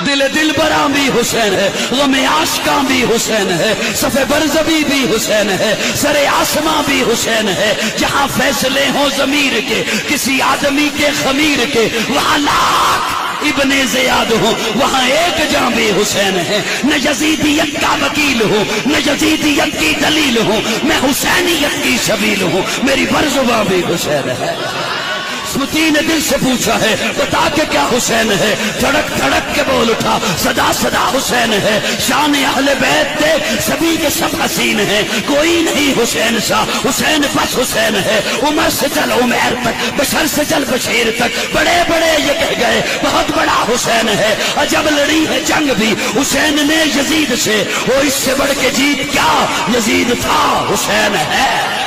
دل برا بھی حسین ہے، غم عاشقاں بھی حسین ہے، صف برزبی بھی حسین ہے، سر آسماں بھی حسین ہے، جہاں فیصلے ہوں ضمیر کے کسی آدمی کے خمیر کے، وہاں لاکھ ابن زیاد ہوں، وہاں ایک جاں بھی حسین ہے۔ نہ یزیدیت کا وکیل ہوں، نہ یزیدیت کی دلیل ہوں، میں حسینیت کی سبیل ہوں، میری برزباں بھی حسین ہے۔ سمتی نے دل سے پوچھا ہے بتا کے کیا حسین ہے، دھڑک دھڑک کے بول اٹھا صدا صدا حسین ہے۔ شان اہل بیت تھے سبھی کے سب حسین ہیں، کوئی نہیں حسین سا، حسین بس حسین ہے۔ عمر سے چل عمیر تک، بشر سے چل بشیر تک، بڑے بڑے یہ کہہ گئے بہت بڑا حسین ہے۔ عجب لڑی ہے جنگ بھی حسین نے یزید سے، وہ اس سے بڑھ کے جیت کیا، یزید تھا حسین ہے۔